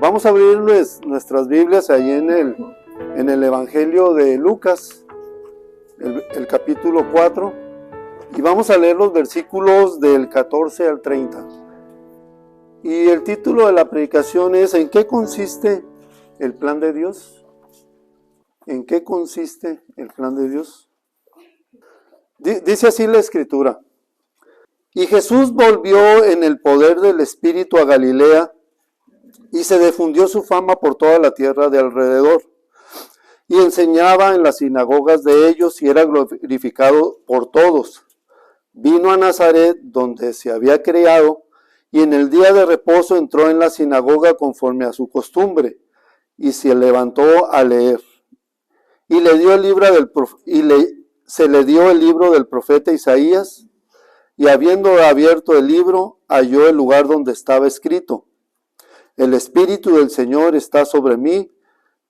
Vamos a abrir nuestras Biblias ahí en el Evangelio de Lucas, el capítulo 4, y vamos a leer los versículos del 14 al 30. Y el título de la predicación es ¿en qué consiste el plan de Dios? ¿En qué consiste el plan de Dios? Dice así la Escritura: y Jesús volvió en el poder del Espíritu a Galilea, y se difundió su fama por toda la tierra de alrededor. Y enseñaba en las sinagogas de ellos y era glorificado por todos. Vino a Nazaret, donde se había criado, y en el día de reposo entró en la sinagoga conforme a su costumbre, y se levantó a leer. Y se le dio el libro del profeta Isaías, y habiendo abierto el libro, halló el lugar donde estaba escrito: el Espíritu del Señor está sobre mí,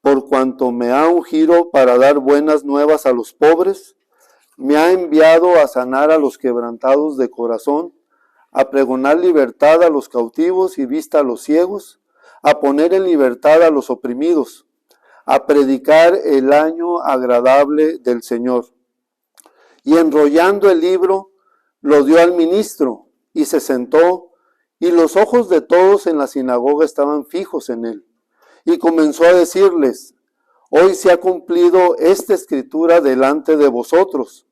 por cuanto me ha ungido para dar buenas nuevas a los pobres, me ha enviado a sanar a los quebrantados de corazón, a pregonar libertad a los cautivos y vista a los ciegos, a poner en libertad a los oprimidos, a predicar el año agradable del Señor. Y enrollando el libro, lo dio al ministro, y se sentó, y los ojos de todos en la sinagoga estaban fijos en él. Y comenzó a decirles: hoy se ha cumplido esta escritura delante de vosotros.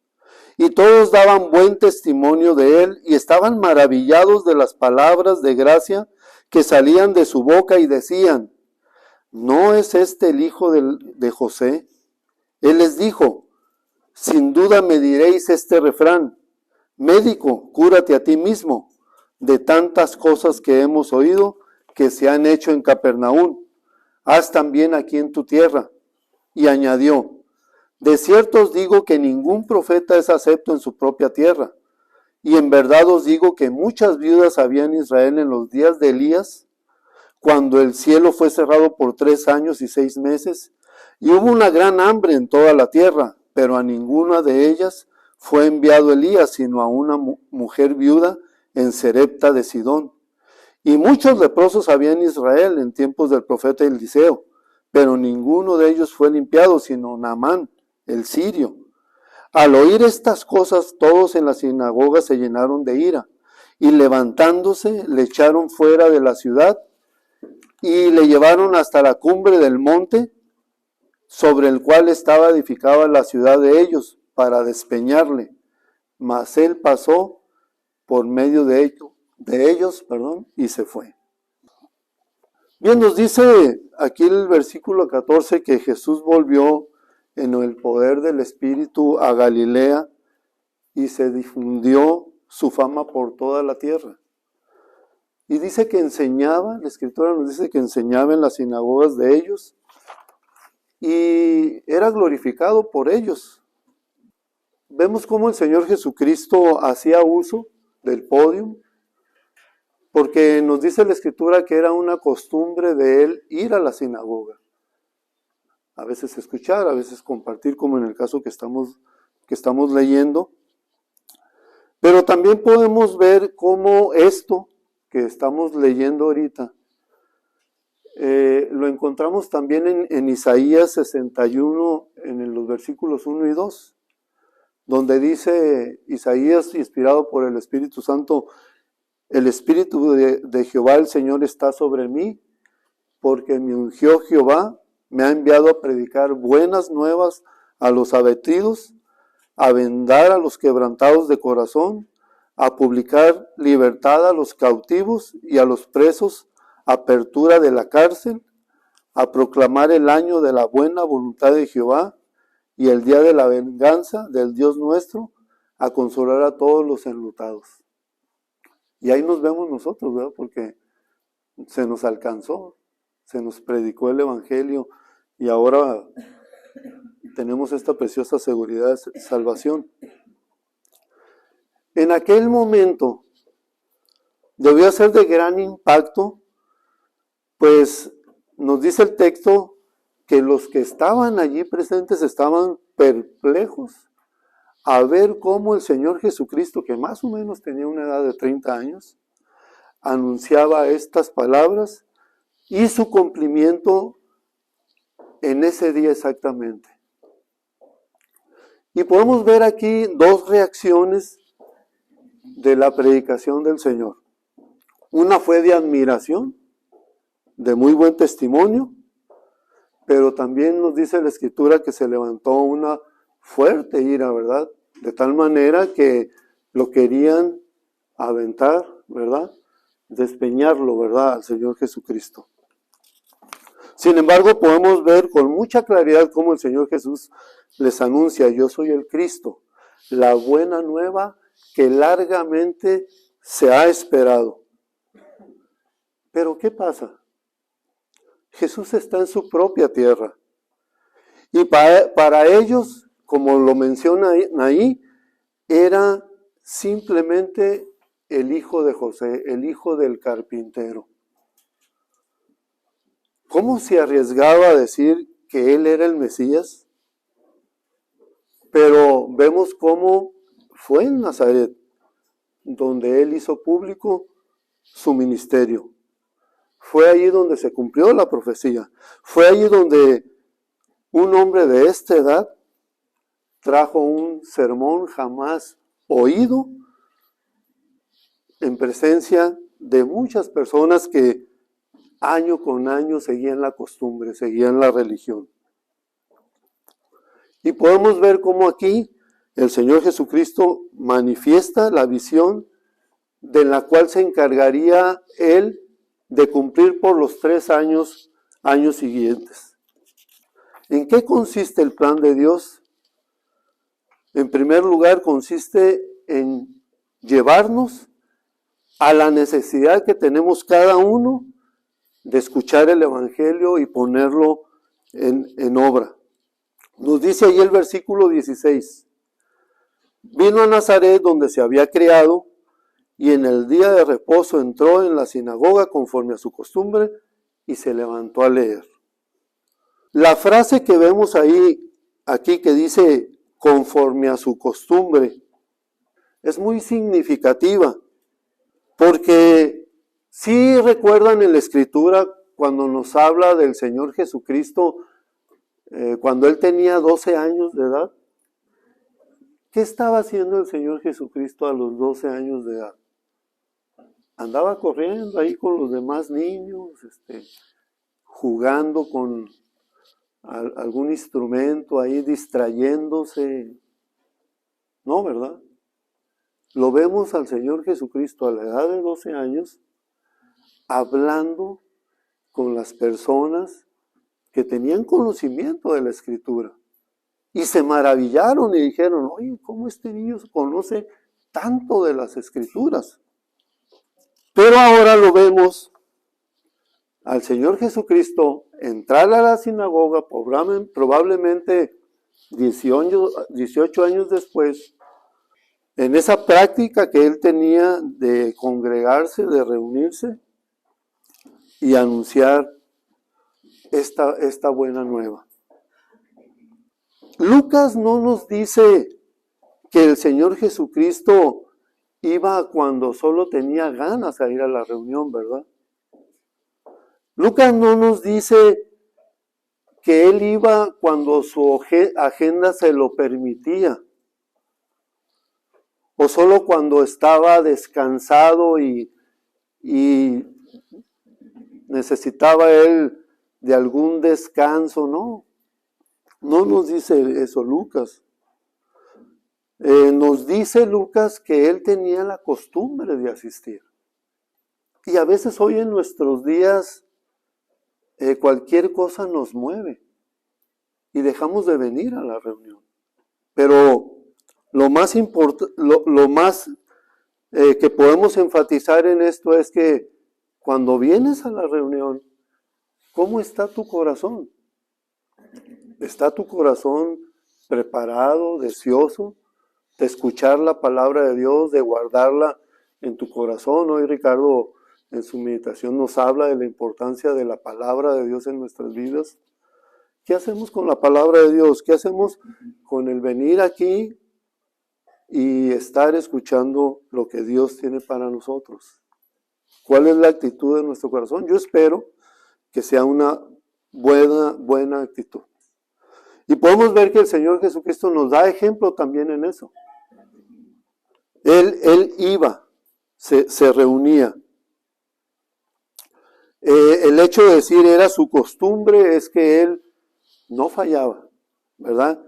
Y todos daban buen testimonio de él, y estaban maravillados de las palabras de gracia que salían de su boca, y decían: ¿no es este el hijo de José? Él les dijo: sin duda me diréis este refrán: médico, cúrate a ti mismo. De tantas cosas que hemos oído que se han hecho en Capernaum, haz también aquí en tu tierra. Y añadió: de cierto os digo que ningún profeta es acepto en su propia tierra. Y en verdad os digo que muchas viudas había en Israel en los días de Elías, cuando el cielo fue cerrado por 3 años y 6 meses, y hubo una gran hambre en toda la tierra, pero a ninguna de ellas fue enviado Elías, sino a una mujer viuda en Sarepta de Sidón. Y muchos leprosos había en Israel en tiempos del profeta Eliseo, pero ninguno de ellos fue limpiado, sino Naamán, el sirio. Al oír estas cosas, todos en la sinagoga se llenaron de ira, y levantándose, le echaron fuera de la ciudad, y le llevaron hasta la cumbre del monte, sobre el cual estaba edificada la ciudad de ellos, para despeñarle. Mas él pasó por medio de ellos, y se fue. Bien, nos dice aquí el versículo 14 que Jesús volvió en el poder del Espíritu a Galilea y se difundió su fama por toda la tierra. Y dice que enseñaba, la Escritura nos dice que enseñaba en las sinagogas de ellos y era glorificado por ellos. Vemos cómo el Señor Jesucristo hacía uso del podio, porque nos dice la Escritura que era una costumbre de él ir a la sinagoga, a veces escuchar, a veces compartir, como en el caso que estamos leyendo. Pero también podemos ver cómo esto que estamos leyendo ahorita lo encontramos también en Isaías 61, en los versículos 1 y 2. Donde dice Isaías, inspirado por el Espíritu Santo: el Espíritu de Jehová el Señor está sobre mí, porque me ungió Jehová, me ha enviado a predicar buenas nuevas a los abatidos, a vendar a los quebrantados de corazón, a publicar libertad a los cautivos y a los presos, apertura de la cárcel, a proclamar el año de la buena voluntad de Jehová, y el día de la venganza del Dios nuestro, a consolar a todos los enlutados. Y ahí nos vemos nosotros, ¿verdad? Porque se nos alcanzó, se nos predicó el Evangelio, y ahora tenemos esta preciosa seguridad de salvación. En aquel momento debió ser de gran impacto, pues nos dice el texto que los que estaban allí presentes estaban perplejos a ver cómo el Señor Jesucristo, que más o menos tenía una edad de 30 años, anunciaba estas palabras y su cumplimiento en ese día exactamente. Y podemos ver aquí dos reacciones de la predicación del Señor. Una fue de admiración, de muy buen testimonio, pero también nos dice la Escritura que se levantó una fuerte ira, ¿verdad? De tal manera que lo querían aventar, ¿verdad? Despeñarlo, ¿verdad? Al Señor Jesucristo. Sin embargo, podemos ver con mucha claridad cómo el Señor Jesús les anuncia: yo soy el Cristo, la buena nueva que largamente se ha esperado. Pero ¿qué pasa? Jesús está en su propia tierra. Y para ellos, como lo menciona ahí, era simplemente el hijo de José, el hijo del carpintero. ¿Cómo se arriesgaba a decir que él era el Mesías? Pero vemos cómo fue en Nazaret, donde él hizo público su ministerio. Fue allí donde se cumplió la profecía. Fue allí donde un hombre de esta edad trajo un sermón jamás oído en presencia de muchas personas que año con año seguían la costumbre, seguían la religión. Y podemos ver cómo aquí el Señor Jesucristo manifiesta la visión de la cual se encargaría Él de cumplir por los 3 años siguientes. ¿En qué consiste el plan de Dios? En primer lugar, consiste en llevarnos a la necesidad que tenemos cada uno de escuchar el Evangelio y ponerlo en obra. Nos dice ahí el versículo 16. Vino a Nazaret, donde se había criado, y en el día de reposo entró en la sinagoga conforme a su costumbre y se levantó a leer. La frase que vemos aquí que dice conforme a su costumbre, es muy significativa, porque si recuerdan en la Escritura cuando nos habla del Señor Jesucristo, cuando Él tenía 12 años de edad. ¿Qué estaba haciendo el Señor Jesucristo a los 12 años de edad? Andaba corriendo ahí con los demás niños, jugando con algún instrumento ahí, distrayéndose. No, ¿verdad? Lo vemos al Señor Jesucristo a la edad de 12 años hablando con las personas que tenían conocimiento de la Escritura. Y se maravillaron y dijeron: oye, ¿cómo este niño conoce tanto de las Escrituras? Pero ahora lo vemos al Señor Jesucristo entrar a la sinagoga, probablemente 18 años después, en esa práctica que él tenía de congregarse, de reunirse y anunciar esta buena nueva. Lucas no nos dice que el Señor Jesucristo iba cuando solo tenía ganas de ir a la reunión, ¿verdad? Lucas no nos dice que él iba cuando su agenda se lo permitía, o solo cuando estaba descansado y necesitaba él de algún descanso. No nos dice eso Lucas. Nos dice Lucas que él tenía la costumbre de asistir. Y a veces hoy en nuestros días cualquier cosa nos mueve y dejamos de venir a la reunión. Pero lo más que podemos enfatizar en esto es que cuando vienes a la reunión, ¿cómo está tu corazón? ¿Está tu corazón preparado, deseoso de escuchar la palabra de Dios, de guardarla en tu corazón? Hoy Ricardo en su meditación nos habla de la importancia de la palabra de Dios en nuestras vidas. ¿Qué hacemos con la palabra de Dios? ¿Qué hacemos con el venir aquí y estar escuchando lo que Dios tiene para nosotros? ¿Cuál es la actitud de nuestro corazón? Yo espero que sea una buena actitud. Y podemos ver que el Señor Jesucristo nos da ejemplo también en eso. Él iba, se reunía. El hecho de decir era su costumbre es que Él no fallaba, ¿verdad?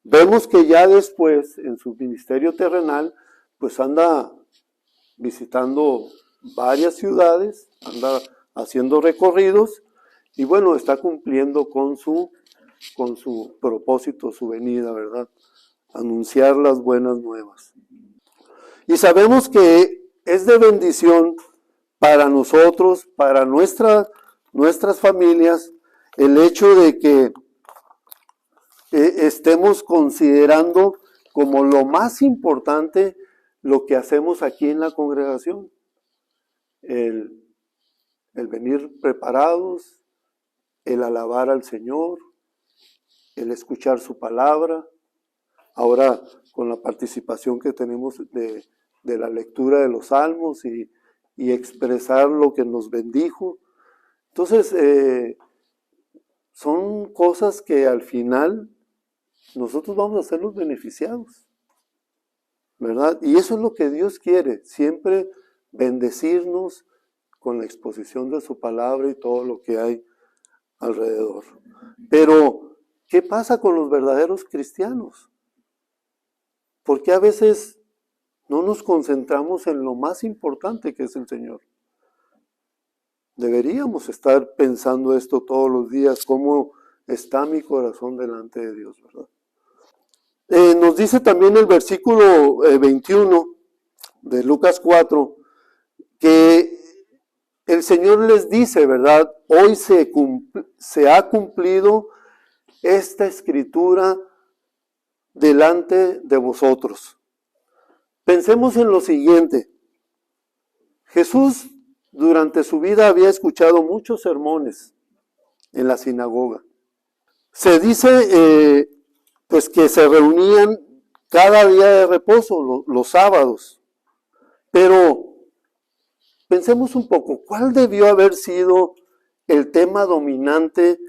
Vemos que ya después, en su ministerio terrenal, pues anda visitando varias ciudades, anda haciendo recorridos y bueno, está cumpliendo con su propósito, su venida, ¿verdad? Anunciar las buenas nuevas. Y sabemos que es de bendición para nosotros, para nuestras familias, el hecho de que estemos considerando como lo más importante lo que hacemos aquí en la congregación. El venir preparados, el alabar al Señor, el escuchar su palabra. Ahora con la participación que tenemos de la lectura de los salmos y expresar lo que nos bendijo. Entonces, son cosas que al final nosotros vamos a ser los beneficiados, ¿verdad? Y eso es lo que Dios quiere, siempre bendecirnos con la exposición de su palabra y todo lo que hay alrededor. Pero, ¿qué pasa con los verdaderos cristianos? Porque a veces no nos concentramos en lo más importante que es el Señor. Deberíamos estar pensando esto todos los días, cómo está mi corazón delante de Dios, ¿verdad? Nos dice también el versículo 21 de Lucas 4, que el Señor les dice, ¿verdad? Hoy se ha cumplido esta escritura delante de vosotros. Pensemos en lo siguiente. Jesús durante su vida había escuchado muchos sermones en la sinagoga. Se dice pues que se reunían cada día de reposo, los sábados. Pero pensemos un poco, ¿cuál debió haber sido el tema dominante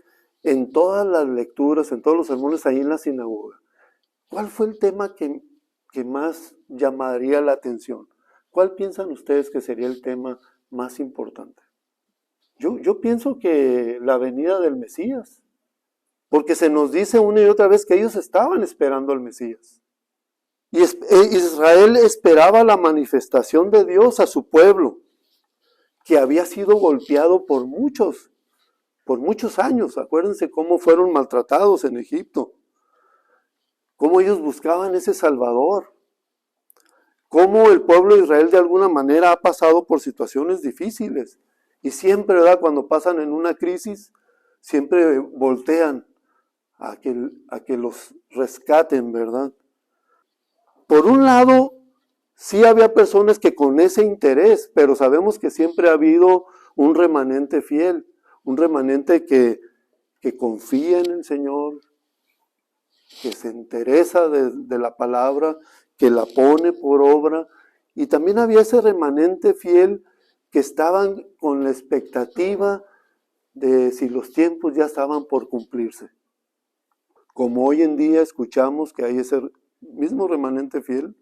en todas las lecturas, en todos los sermones ahí en la sinagoga? ¿Cuál fue el tema que más llamaría la atención? ¿Cuál piensan ustedes que sería el tema más importante? Yo pienso que la venida del Mesías, porque se nos dice una y otra vez que ellos estaban esperando al Mesías. Y Israel esperaba la manifestación de Dios a su pueblo, que había sido golpeado por muchos años. Acuérdense cómo fueron maltratados en Egipto, cómo ellos buscaban ese Salvador, cómo el pueblo de Israel de alguna manera ha pasado por situaciones difíciles. Y siempre, ¿verdad?, cuando pasan en una crisis, siempre voltean a que los rescaten, ¿verdad? Por un lado, sí había personas que con ese interés, pero sabemos que siempre ha habido un remanente fiel, un remanente que confía en el Señor, que se interesa de la palabra, que la pone por obra. Y también había ese remanente fiel que estaban con la expectativa de si los tiempos ya estaban por cumplirse. Como hoy en día escuchamos que hay ese mismo remanente fiel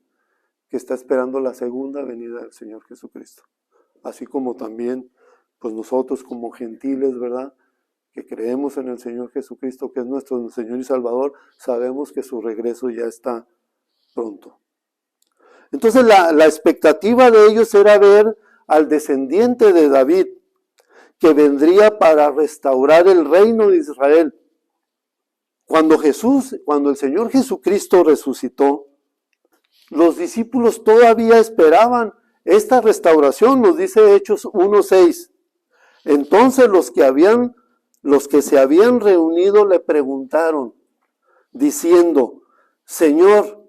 que está esperando la segunda venida del Señor Jesucristo. Así como también, pues nosotros como gentiles, ¿verdad?, que creemos en el Señor Jesucristo, que es nuestro Señor y Salvador, sabemos que su regreso ya está pronto. Entonces la expectativa de ellos era ver al descendiente de David, que vendría para restaurar el reino de Israel. Cuando el Señor Jesucristo resucitó, los discípulos todavía esperaban esta restauración, nos dice Hechos 1:6. Entonces los que se habían reunido le preguntaron, diciendo, Señor,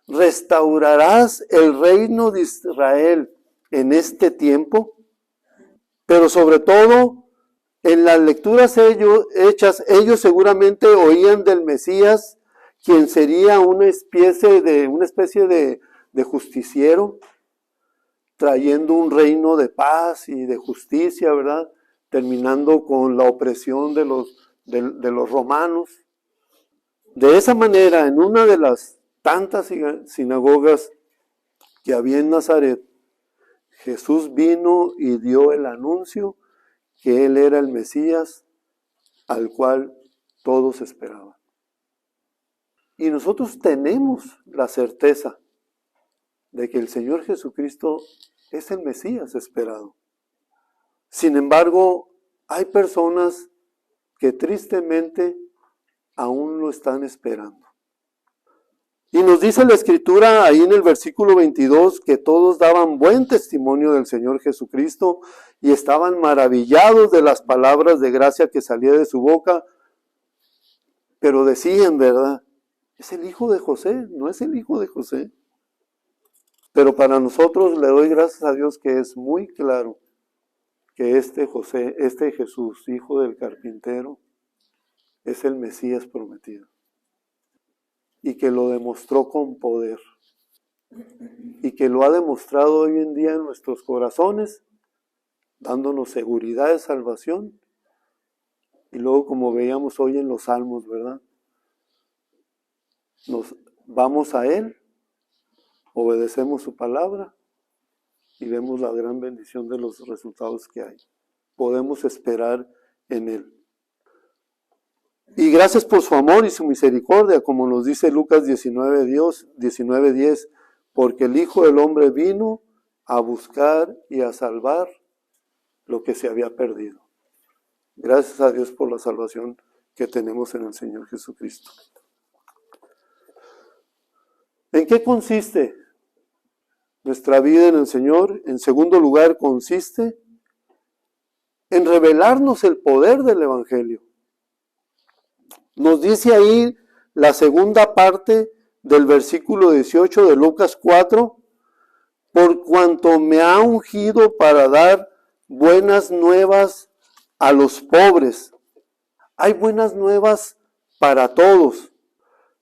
¿restaurarás el reino de Israel en este tiempo? Pero sobre todo, en las lecturas hechas, ellos seguramente oían del Mesías, quien sería una especie de justiciero, trayendo un reino de paz y de justicia, ¿verdad? terminando con la opresión de los romanos. De esa manera, en una de las tantas sinagogas que había en Nazaret, Jesús vino y dio el anuncio que Él era el Mesías al cual todos esperaban. Y nosotros tenemos la certeza de que el Señor Jesucristo es el Mesías esperado. Sin embargo, hay personas que tristemente aún lo están esperando. Y nos dice la Escritura ahí en el versículo 22 que todos daban buen testimonio del Señor Jesucristo y estaban maravillados de las palabras de gracia que salía de su boca, pero decían, ¿verdad? Es el hijo de José, no es el hijo de José. Pero para nosotros le doy gracias a Dios que es muy claro que este Jesús, hijo del carpintero, es el Mesías prometido. Y que lo demostró con poder. Y que lo ha demostrado hoy en día en nuestros corazones, dándonos seguridad de salvación. Y luego, como veíamos hoy en los Salmos, ¿verdad? Nos vamos a Él, obedecemos su palabra y vemos la gran bendición de los resultados que hay. Podemos esperar en Él. Y gracias por su amor y su misericordia, como nos dice Lucas 19:10, porque el Hijo del Hombre vino a buscar y a salvar lo que se había perdido. Gracias a Dios por la salvación que tenemos en el Señor Jesucristo. ¿En qué consiste nuestra vida en el Señor? En segundo lugar, consiste en revelarnos el poder del Evangelio. Nos dice ahí la segunda parte del versículo 18 de Lucas 4, por cuanto me ha ungido para dar buenas nuevas a los pobres. Hay buenas nuevas para todos,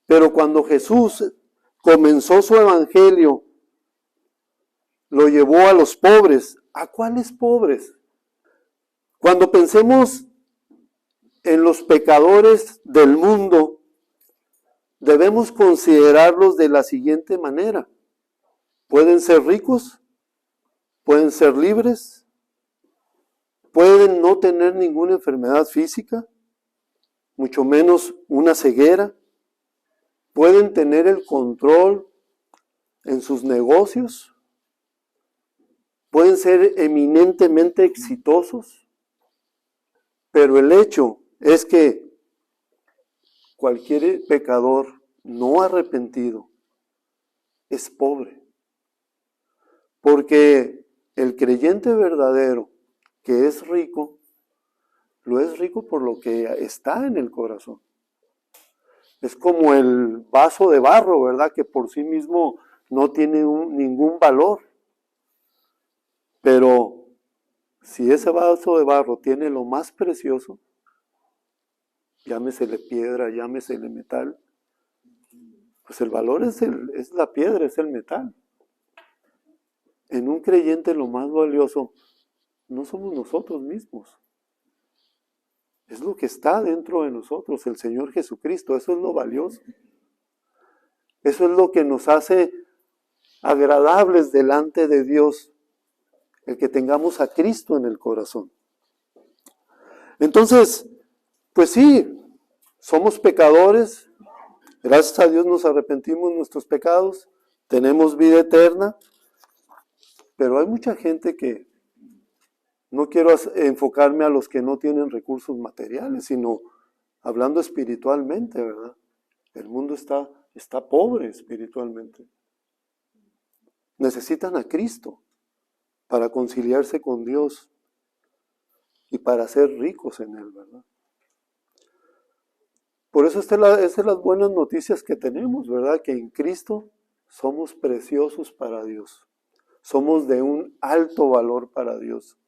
pero cuando Jesús comenzó su evangelio, lo llevó a los pobres. ¿A cuáles pobres? Cuando pensemos en los pecadores del mundo, debemos considerarlos de la siguiente manera. Pueden ser ricos, pueden ser libres, pueden no tener ninguna enfermedad física, mucho menos una ceguera, pueden tener el control en sus negocios, pueden ser eminentemente exitosos, pero el hecho es que cualquier pecador no arrepentido es pobre, porque el creyente verdadero que es rico, lo es rico por lo que está en el corazón. Es como el vaso de barro, ¿verdad? Que por sí mismo no tiene ningún valor. Pero si ese vaso de barro tiene lo más precioso, llámesele piedra, llámesele metal, pues el valor es la piedra, es el metal. En un creyente lo más valioso no somos nosotros mismos. Es lo que está dentro de nosotros, el Señor Jesucristo. Eso es lo valioso. Eso es lo que nos hace agradables delante de Dios, el que tengamos a Cristo en el corazón. Entonces, pues sí, somos pecadores. Gracias a Dios nos arrepentimos de nuestros pecados. Tenemos vida eterna. Pero hay mucha gente que no quiero enfocarme a los que no tienen recursos materiales, sino hablando espiritualmente, ¿verdad? El mundo está pobre espiritualmente. Necesitan a Cristo para conciliarse con Dios y para ser ricos en Él, ¿verdad? Por eso estas son las buenas noticias que tenemos, ¿verdad? Que en Cristo somos preciosos para Dios. Somos de un alto valor para Dios.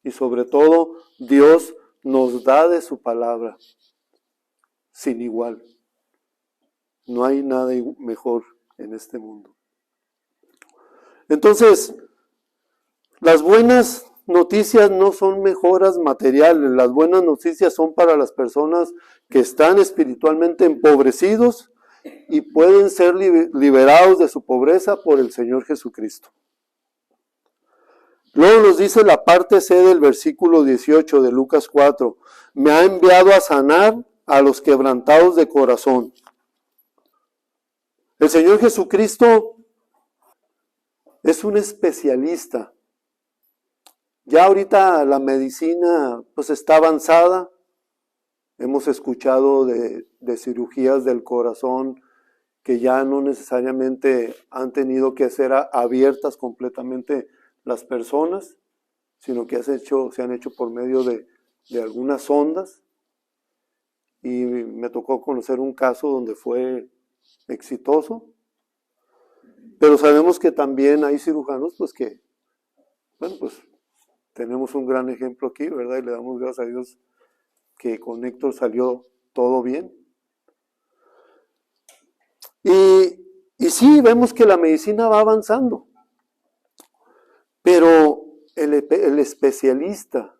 Y sobre todo, Dios nos da de su palabra sin igual. No hay nada mejor en este mundo. Entonces, las buenas noticias no son mejoras materiales, las buenas noticias son para las personas que están espiritualmente empobrecidos y pueden ser liberados de su pobreza por el Señor Jesucristo. Luego nos dice la parte C del versículo 18 de Lucas 4, me ha enviado a sanar a los quebrantados de corazón. El Señor Jesucristo es un especialista. Ya ahorita la medicina pues está avanzada. Hemos escuchado de cirugías del corazón que ya no necesariamente han tenido que ser abiertas completamente las personas, sino que se han hecho por medio de algunas sondas. Y me tocó conocer un caso donde fue exitoso. Pero sabemos que también hay cirujanos pues que, bueno, pues tenemos un gran ejemplo aquí, ¿verdad? Y le damos gracias a Dios que con Héctor salió todo bien. Y sí, vemos que la medicina va avanzando. Pero el especialista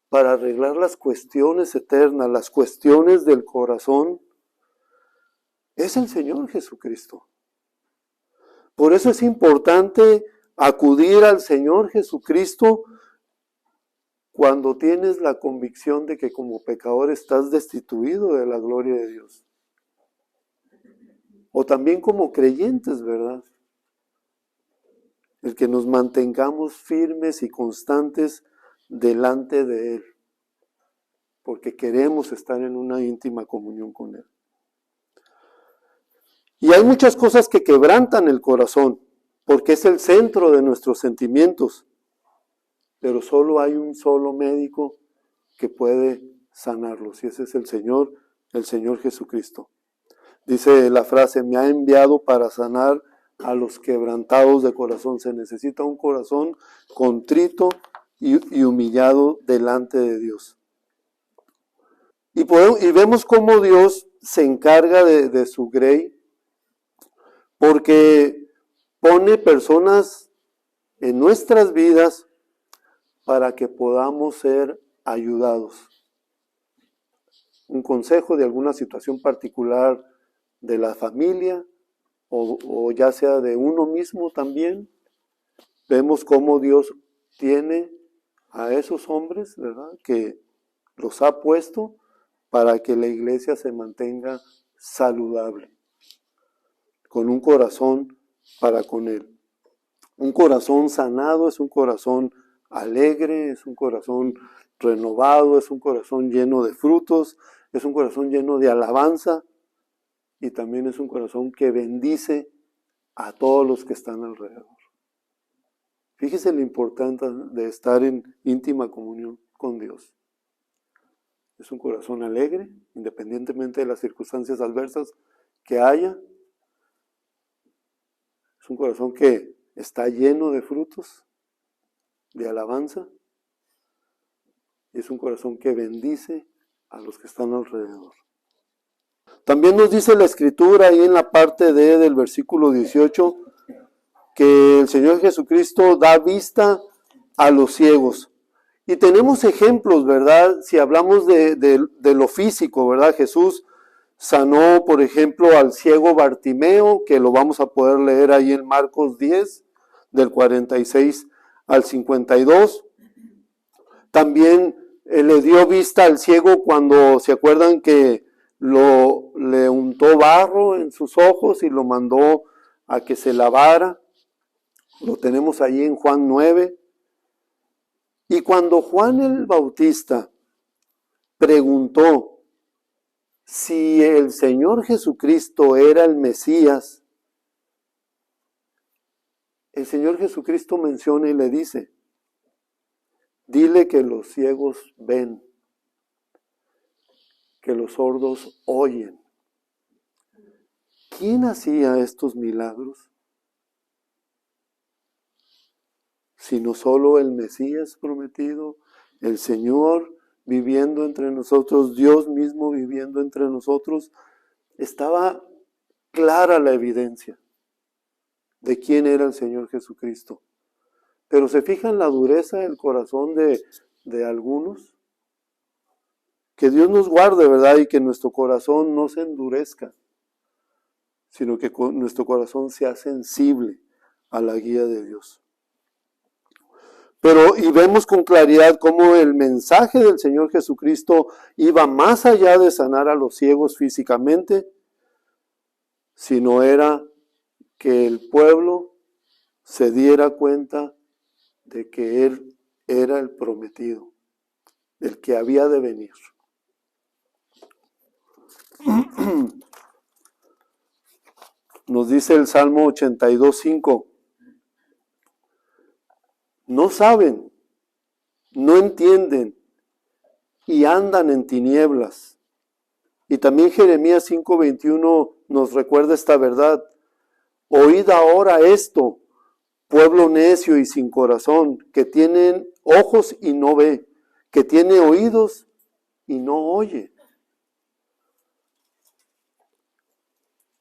para arreglar las cuestiones eternas, las cuestiones del corazón, es el Señor Jesucristo. Por eso es importante acudir al Señor Jesucristo cuando tienes la convicción de que como pecador estás destituido de la gloria de Dios. O también como creyentes, ¿verdad? El que nos mantengamos firmes y constantes delante de Él, porque queremos estar en una íntima comunión con Él. Y hay muchas cosas que quebrantan el corazón, porque es el centro de nuestros sentimientos, pero solo hay un solo médico que puede sanarlos, y ese es el Señor Jesucristo. Dice la frase, me ha enviado para sanar a los quebrantados de corazón. Se necesita un corazón contrito y humillado delante de Dios. Y vemos cómo Dios se encarga de su grey, porque pone personas en nuestras vidas para que podamos ser ayudados. Un consejo de alguna situación particular de la familia o ya sea de uno mismo también. Vemos cómo Dios tiene a esos hombres, ¿verdad?, que los ha puesto para que la iglesia se mantenga saludable, con un corazón para con Él. Un corazón sanado es un corazón alegre, es un corazón renovado, es un corazón lleno de frutos, es un corazón lleno de alabanza y también es un corazón que bendice a todos los que están alrededor. Fíjese lo importante de estar en íntima comunión con Dios. Es un corazón alegre, independientemente de las circunstancias adversas que haya. Es un corazón que está lleno de frutos, de alabanza. Y es un corazón que bendice a los que están alrededor. También nos dice la Escritura ahí en la parte D del versículo 18 que el Señor Jesucristo da vista a los ciegos. Y tenemos ejemplos, ¿verdad? Si hablamos de lo físico, ¿verdad? Jesús sanó, por ejemplo, al ciego Bartimeo, que lo vamos a poder leer ahí en Marcos 10, del 46 al 52. También le dio vista al ciego cuando, ¿se acuerdan que le untó barro en sus ojos y lo mandó a que se lavara? Lo tenemos ahí en Juan 9. Y cuando Juan el Bautista preguntó si el Señor Jesucristo era el Mesías, el Señor Jesucristo menciona y le dice, dile que los ciegos ven, que los sordos oyen. ¿Quién hacía estos milagros? Sino solo el Mesías prometido, el Señor viviendo entre nosotros, Dios mismo viviendo entre nosotros. Estaba clara la evidencia de quién era el Señor Jesucristo. Pero se fijan la dureza del corazón de algunos. Que Dios nos guarde, ¿verdad? Y que nuestro corazón no se endurezca, sino que nuestro corazón sea sensible a la guía de Dios. Y vemos con claridad cómo el mensaje del Señor Jesucristo iba más allá de sanar a los ciegos físicamente, sino era que el pueblo se diera cuenta de que Él era el prometido, el que había de venir. Nos dice el Salmo 82:5, no saben, no entienden y andan en tinieblas. Y también Jeremías 5:21 nos recuerda esta verdad. Oíd ahora esto, pueblo necio y sin corazón, que tienen ojos y no ve, que tiene oídos y no oye.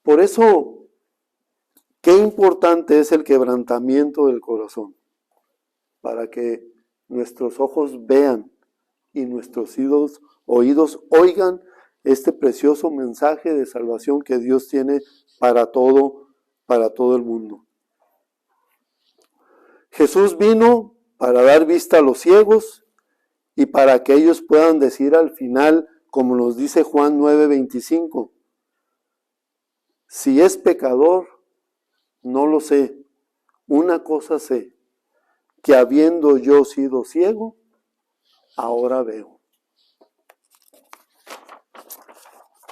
Por eso, qué importante es el quebrantamiento del corazón, para que nuestros ojos vean y nuestros oídos oigan este precioso mensaje de salvación que Dios tiene para todo el mundo. Jesús vino para dar vista a los ciegos y para que ellos puedan decir al final, como nos dice Juan 9:25, si es pecador, no lo sé. Una cosa sé, que habiendo yo sido ciego, ahora veo.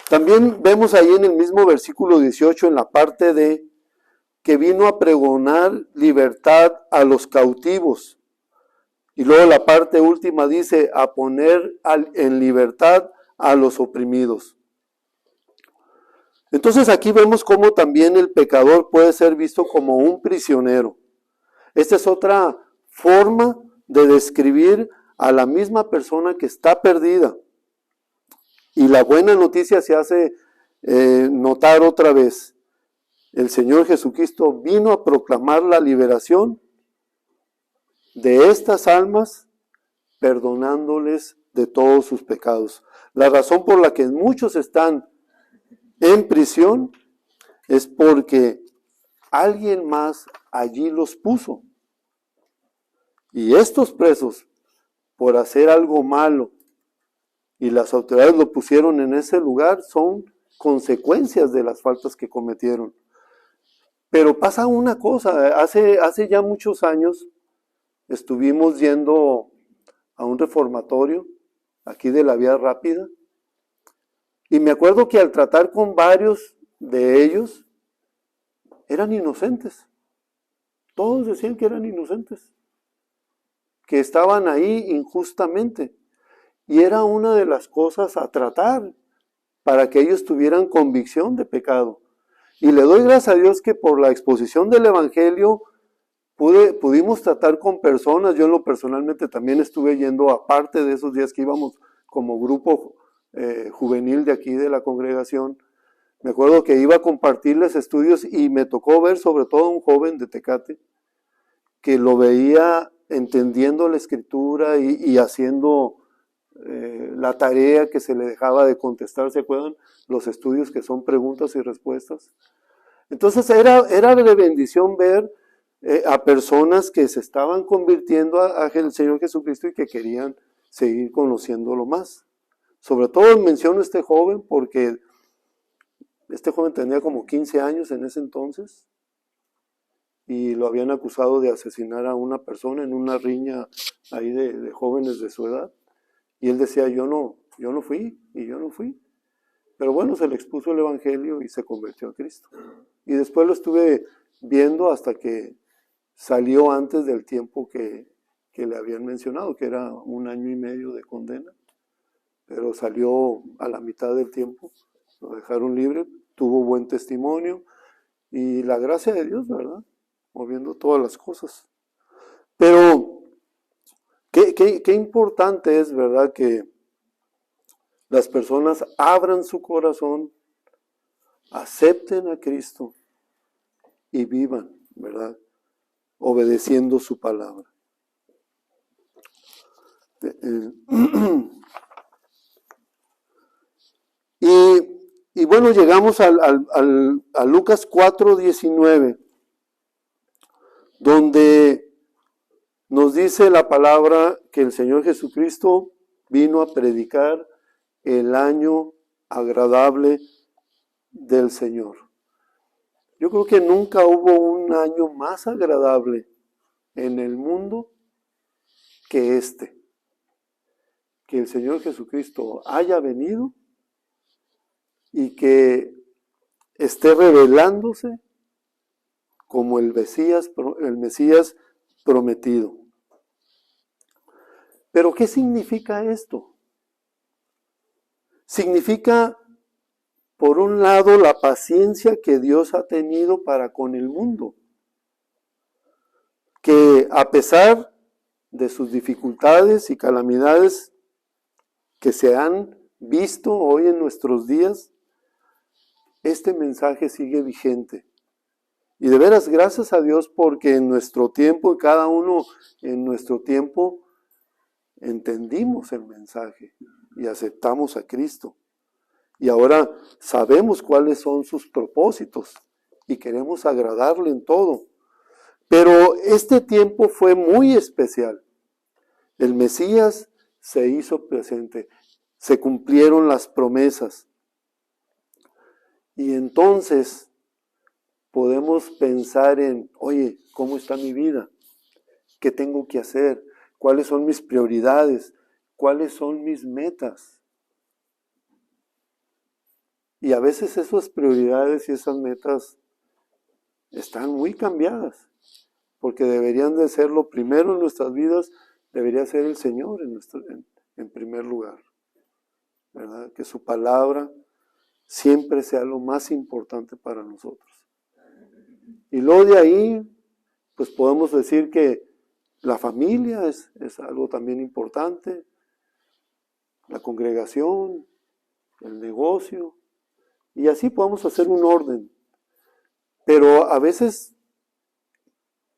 También vemos ahí en el mismo versículo 18, en la parte de que vino a pregonar libertad a los cautivos. Y luego la parte última dice, a poner en libertad a los oprimidos. Entonces aquí vemos cómo también el pecador puede ser visto como un prisionero. Esta es otra forma de describir a la misma persona que está perdida. Y la buena noticia se hace notar otra vez. El Señor Jesucristo vino a proclamar la liberación de estas almas, perdonándoles de todos sus pecados. La razón por la que muchos están en prisión es porque alguien más allí los puso. Y estos presos, por hacer algo malo, y las autoridades lo pusieron en ese lugar, son consecuencias de las faltas que cometieron. Pero pasa una cosa, hace ya muchos años estuvimos yendo a un reformatorio aquí de la Vía Rápida, y me acuerdo que al tratar con varios de ellos, eran inocentes. Todos decían que eran inocentes, que estaban ahí injustamente. Y era una de las cosas a tratar para que ellos tuvieran convicción de pecado. Y le doy gracias a Dios que por la exposición del Evangelio pudimos tratar con personas. Yo personalmente también estuve yendo, aparte de esos días que íbamos como grupo juvenil de aquí de la congregación. Me acuerdo que iba a compartirles estudios y me tocó ver sobre todo a un joven de Tecate que lo veía entendiendo la escritura y haciendo la tarea que se le dejaba de contestar. ¿Se acuerdan? Los estudios que son preguntas y respuestas. Entonces era de bendición ver a personas que se estaban convirtiendo al Señor Jesucristo y que querían seguir conociéndolo más. Sobre todo menciono a este joven porque este joven tenía como 15 años en ese entonces y lo habían acusado de asesinar a una persona en una riña ahí de jóvenes de su edad. Y él decía, yo no fui, y yo no fui. Pero bueno, se le expuso el Evangelio y se convirtió a Cristo. Y después lo estuve viendo hasta que salió antes del tiempo que le habían mencionado, que era 1 año y medio de condena. Pero salió a la mitad del tiempo, lo dejaron libre, tuvo buen testimonio y la gracia de Dios, ¿verdad? Moviendo todas las cosas. Pero qué importante es, ¿verdad?, que las personas abran su corazón, acepten a Cristo y vivan, ¿verdad?, obedeciendo su palabra. Y bueno, llegamos a Lucas 4:19, donde nos dice la palabra que el Señor Jesucristo vino a predicar el año agradable del Señor. Yo creo que nunca hubo un año más agradable en el mundo que este. Que el Señor Jesucristo haya venido y que esté revelándose como el Mesías prometido. Pero ¿qué significa esto? Significa, por un lado, la paciencia que Dios ha tenido para con el mundo, que a pesar de sus dificultades y calamidades que se han visto hoy en nuestros días, este mensaje sigue vigente. Y de veras, gracias a Dios, porque en nuestro tiempo, cada uno en nuestro tiempo, entendimos el mensaje y aceptamos a Cristo. Y ahora sabemos cuáles son sus propósitos y queremos agradarle en todo. Pero este tiempo fue muy especial. El Mesías se hizo presente, se cumplieron las promesas. Y entonces podemos pensar en, oye, ¿cómo está mi vida? ¿Qué tengo que hacer? ¿Cuáles son mis prioridades? ¿Cuáles son mis metas? Y a veces esas prioridades y esas metas están muy cambiadas, porque deberían de ser lo primero en nuestras vidas, debería ser el Señor en primer lugar, ¿verdad? Que su palabra siempre sea lo más importante para nosotros. Y luego de ahí, pues podemos decir que la familia es algo también importante, la congregación, el negocio, y así podemos hacer un orden. Pero a veces,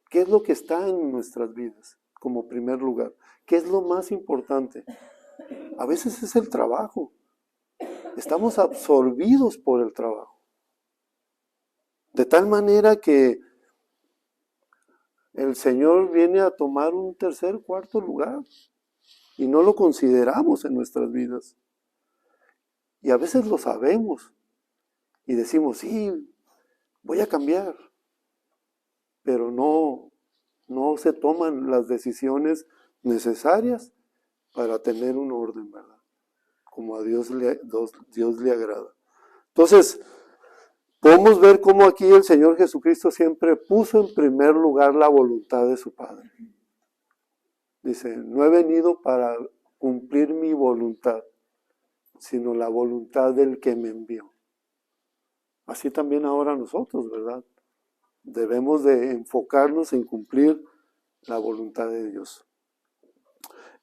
¿qué es lo que está en nuestras vidas como primer lugar? ¿Qué es lo más importante? A veces es el trabajo. Estamos absorbidos por el trabajo. De tal manera que el Señor viene a tomar un tercer, cuarto lugar y no lo consideramos en nuestras vidas. Y a veces lo sabemos y decimos, sí, voy a cambiar, pero no se toman las decisiones necesarias para tener un orden, ¿verdad? Como a Dios le agrada. Entonces, podemos ver cómo aquí el Señor Jesucristo siempre puso en primer lugar la voluntad de su Padre. Dice, no he venido para cumplir mi voluntad, sino la voluntad del que me envió. Así también ahora nosotros, ¿verdad? Debemos de enfocarnos en cumplir la voluntad de Dios.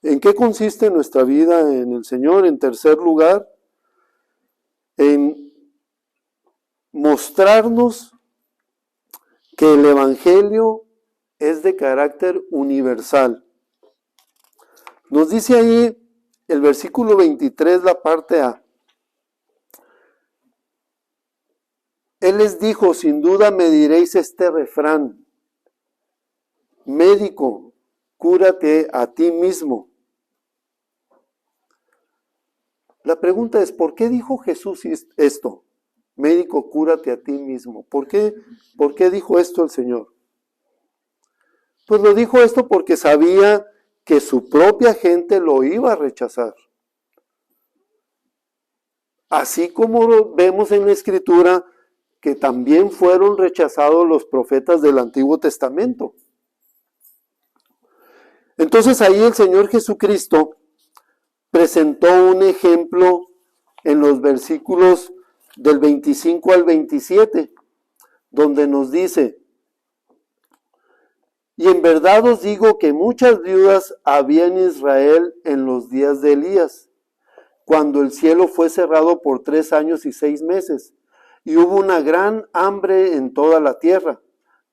¿En qué consiste nuestra vida en el Señor? En tercer lugar, en mostrarnos que el Evangelio es de carácter universal. Nos dice ahí el versículo 23, la parte A. Él les dijo, sin duda me diréis este refrán, médico, cúrate a ti mismo. La pregunta es, ¿por qué dijo Jesús esto? Médico, cúrate a ti mismo. ¿Por qué dijo esto el Señor? Pues lo dijo esto porque sabía que su propia gente lo iba a rechazar. Así como vemos en la Escritura que también fueron rechazados los profetas del Antiguo Testamento. Entonces ahí el Señor Jesucristo presentó un ejemplo en los versículos del 25 al 27, donde nos dice, y en verdad os digo que muchas viudas había en Israel en los días de Elías, cuando el cielo fue cerrado por 3 años y 6 meses, y hubo una gran hambre en toda la tierra,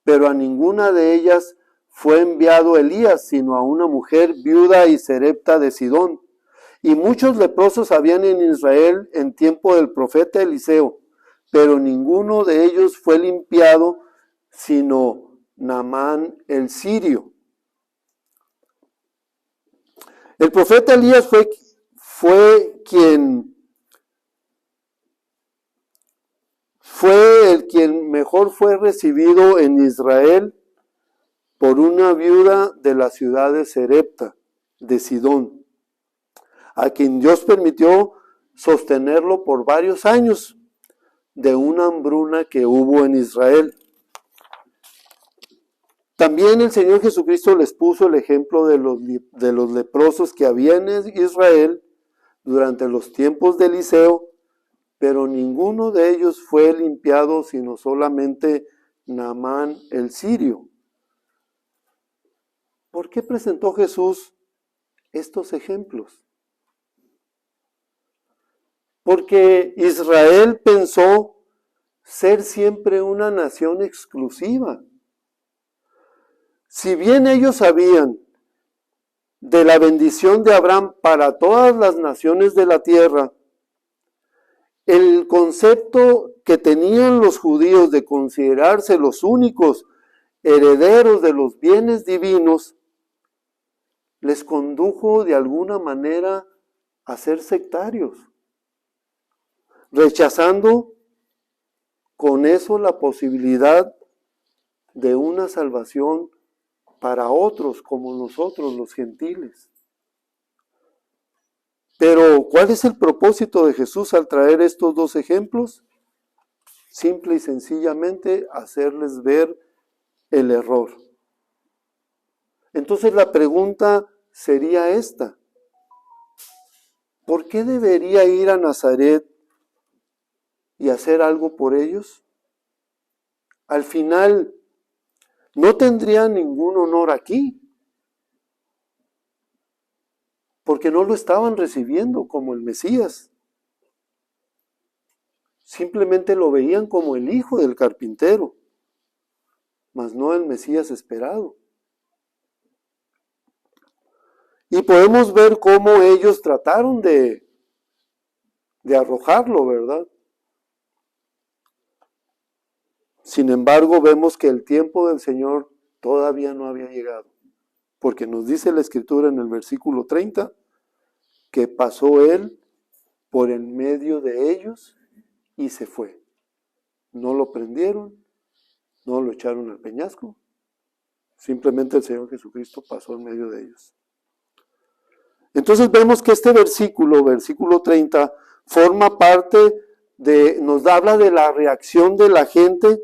pero a ninguna de ellas fue enviado Elías, sino a una mujer viuda y Sarepta de Sidón. Y muchos leprosos habían en Israel en tiempo del profeta Eliseo, pero ninguno de ellos fue limpiado, sino Naamán el sirio. El profeta Elías fue el quien mejor fue recibido en Israel por una viuda de la ciudad de Sarepta, de Sidón, a quien Dios permitió sostenerlo por varios años de una hambruna que hubo en Israel. También el Señor Jesucristo les puso el ejemplo de los leprosos que había en Israel durante los tiempos de Eliseo, pero ninguno de ellos fue limpiado, sino solamente Naamán el sirio. ¿Por qué presentó Jesús estos ejemplos? Porque Israel pensó ser siempre una nación exclusiva. Si bien ellos sabían de la bendición de Abraham para todas las naciones de la tierra, el concepto que tenían los judíos de considerarse los únicos herederos de los bienes divinos, les condujo de alguna manera a ser sectarios, rechazando con eso la posibilidad de una salvación para otros como nosotros, los gentiles. Pero, ¿cuál es el propósito de Jesús al traer estos dos ejemplos? Simple y sencillamente hacerles ver el error. Entonces la pregunta sería esta: ¿por qué debería ir a Nazaret y hacer algo por ellos? Al final, no tendría ningún honor aquí, porque no lo estaban recibiendo como el Mesías. Simplemente lo veían como el hijo del carpintero, mas no el Mesías esperado. Y podemos ver cómo ellos trataron de arrojarlo, ¿verdad? Sin embargo, vemos que el tiempo del Señor todavía no había llegado, porque nos dice la Escritura en el versículo 30 que pasó Él por en medio de ellos y se fue. No lo prendieron, no lo echaron al peñasco, simplemente el Señor Jesucristo pasó en medio de ellos. Entonces vemos que este versículo 30, forma parte habla de la reacción de la gente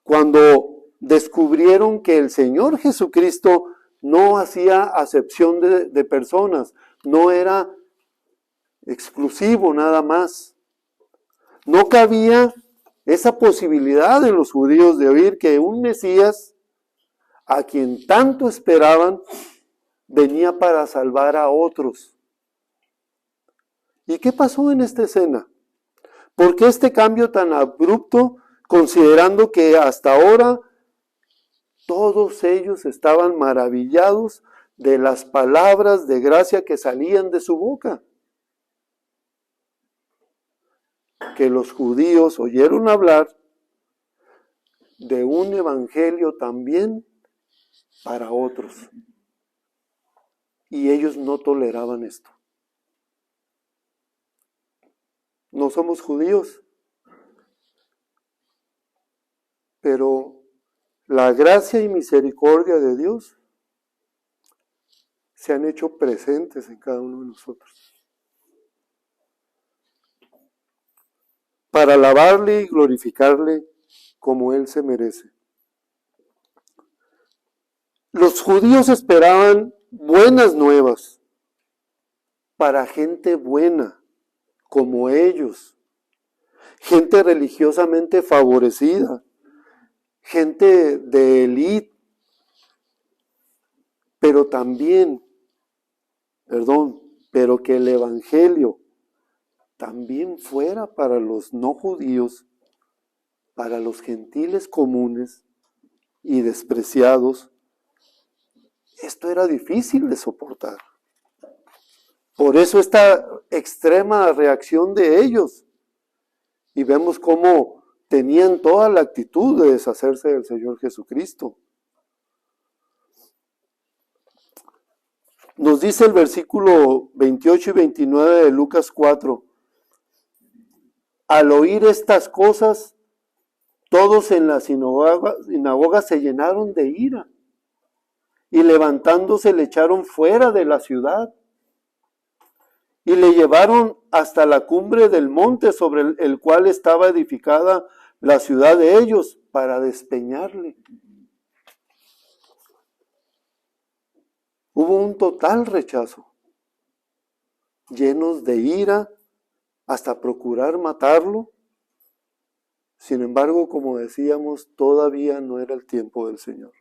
cuando descubrieron que el Señor Jesucristo no hacía acepción de personas, no era exclusivo nada más. No cabía esa posibilidad de los judíos de oír que un Mesías, a quien tanto esperaban, venía para salvar a otros. ¿Y qué pasó en esta escena? ¿Por qué este cambio tan abrupto, considerando que hasta ahora todos ellos estaban maravillados de las palabras de gracia que salían de su boca? Que los judíos oyeron hablar de un evangelio también para otros. Y ellos no toleraban esto. No somos judíos, pero la gracia y misericordia de Dios se han hecho presentes en cada uno de nosotros, para alabarle y glorificarle como Él se merece. Los judíos esperaban buenas nuevas para gente buena como ellos, gente religiosamente favorecida, gente de élite, pero que el evangelio también fuera para los no judíos, para los gentiles comunes y despreciados, Esto era difícil de soportar. Por eso esta extrema reacción de ellos. Y vemos cómo tenían toda la actitud de deshacerse del Señor Jesucristo. Nos dice el versículo 28 y 29 de Lucas 4. Al oír estas cosas, todos en la sinagoga se llenaron de ira y levantándose le echaron fuera de la ciudad y le llevaron hasta la cumbre del monte sobre el cual estaba edificada la ciudad de ellos para despeñarle. Hubo un total rechazo, llenos de ira, hasta procurar matarlo. Sin embargo, como decíamos, todavía no era el tiempo del Señor.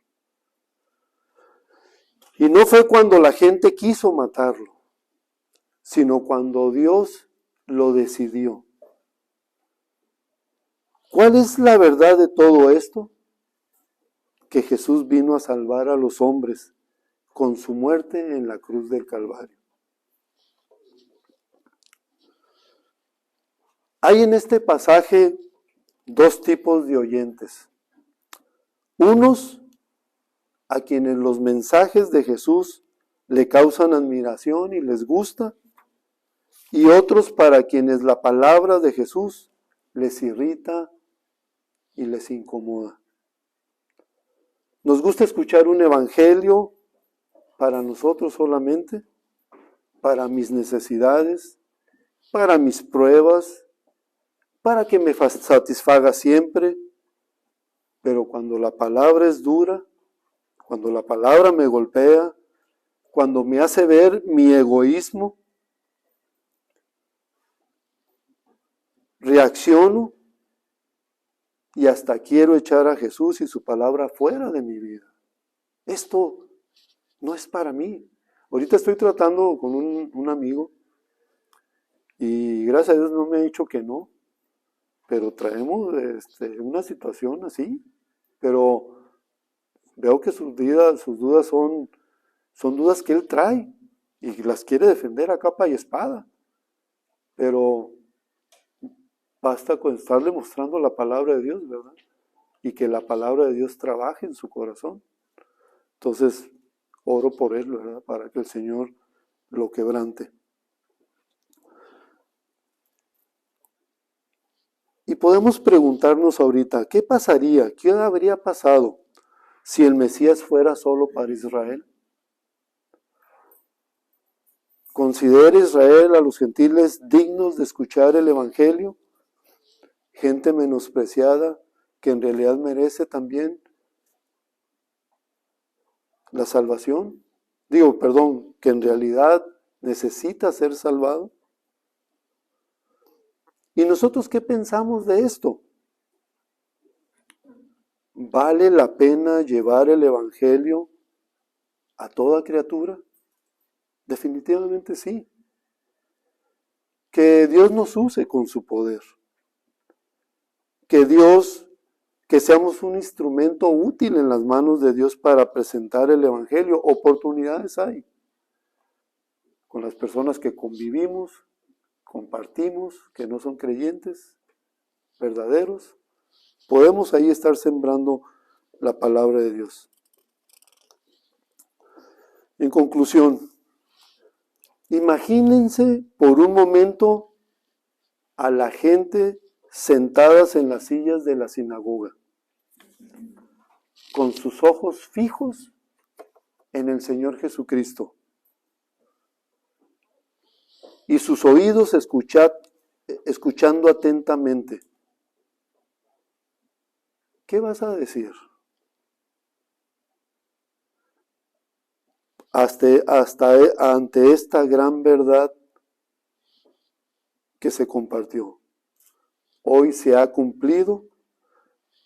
Y no fue cuando la gente quiso matarlo, sino cuando Dios lo decidió. ¿Cuál es la verdad de todo esto? Que Jesús vino a salvar a los hombres con su muerte en la cruz del Calvario. Hay en este pasaje dos tipos de oyentes. Unos a quienes los mensajes de Jesús le causan admiración y les gusta, y otros para quienes la palabra de Jesús les irrita y les incomoda. Nos gusta escuchar un evangelio para nosotros solamente, para mis necesidades, para mis pruebas, para que me satisfaga siempre, pero cuando la palabra es dura, cuando la palabra me golpea, cuando me hace ver mi egoísmo, reacciono y hasta quiero echar a Jesús y su palabra fuera de mi vida. Esto no es para mí. Ahorita estoy tratando con un amigo y gracias a Dios no me ha dicho que no, pero traemos una situación así, pero veo que sus dudas son dudas que él trae y las quiere defender a capa y espada, pero basta con estarle mostrando la palabra de Dios, ¿verdad? Y que la palabra de Dios trabaje en su corazón. Entonces, oro por él, ¿verdad? Para que el Señor lo quebrante. Y podemos preguntarnos ahorita, ¿qué pasaría? ¿Qué habría pasado si el Mesías fuera solo para Israel? ¿Considera Israel a los gentiles dignos de escuchar el Evangelio? Gente menospreciada que en realidad merece también la salvación. Que en realidad necesita ser salvado. ¿Y nosotros qué pensamos de esto? ¿Vale la pena llevar el Evangelio a toda criatura? Definitivamente sí. Que Dios nos use con su poder. Que seamos un instrumento útil en las manos de Dios para presentar el Evangelio. Oportunidades hay. Con las personas que convivimos, compartimos, que no son creyentes, verdaderos, podemos ahí estar sembrando la palabra de Dios. En conclusión, imagínense por un momento a la gente sentadas en las sillas de la sinagoga, con sus ojos fijos en el Señor Jesucristo y sus oídos escuchando atentamente. ¿Qué vas a decir? Ante esta gran verdad que se compartió. Hoy se ha cumplido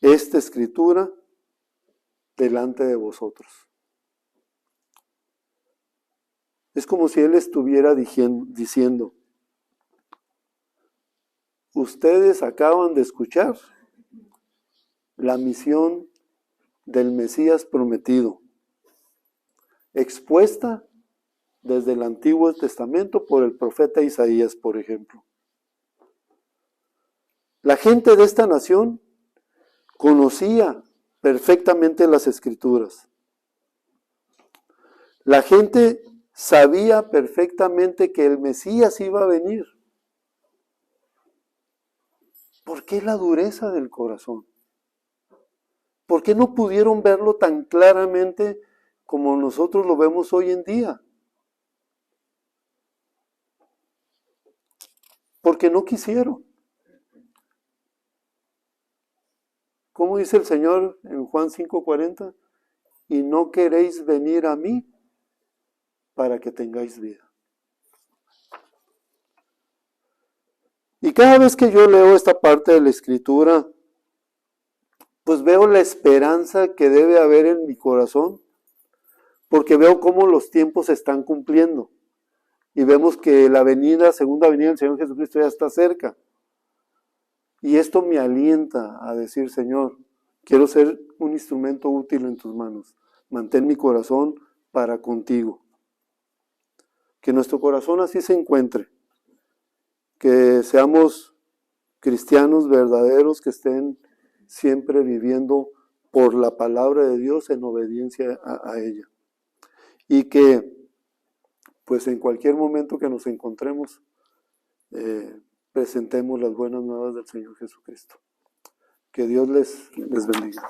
esta escritura delante de vosotros. Es como si Él estuviera diciendo, ustedes acaban de escuchar la misión del Mesías prometido. expuesta desde el Antiguo Testamento por el profeta Isaías, por ejemplo. La gente de esta nación conocía perfectamente las Escrituras. La gente sabía perfectamente que el Mesías iba a venir. ¿Por qué la dureza del corazón? ¿Por qué no pudieron verlo tan claramente como nosotros lo vemos hoy en día? Porque no quisieron. ¿Cómo dice el Señor en Juan 5:40? Y no queréis venir a mí para que tengáis vida. Y cada vez que yo leo esta parte de la Escritura, pues veo la esperanza que debe haber en mi corazón, porque veo cómo los tiempos se están cumpliendo. Y vemos que la segunda venida del Señor Jesucristo ya está cerca. Y esto me alienta a decir, Señor, quiero ser un instrumento útil en tus manos. Mantén mi corazón para contigo. Que nuestro corazón así se encuentre. Que seamos cristianos verdaderos que estén siempre viviendo por la palabra de Dios en obediencia a ella. Y que pues en cualquier momento que nos encontremos, presentemos las buenas nuevas del Señor Jesucristo. Que Dios les bendiga.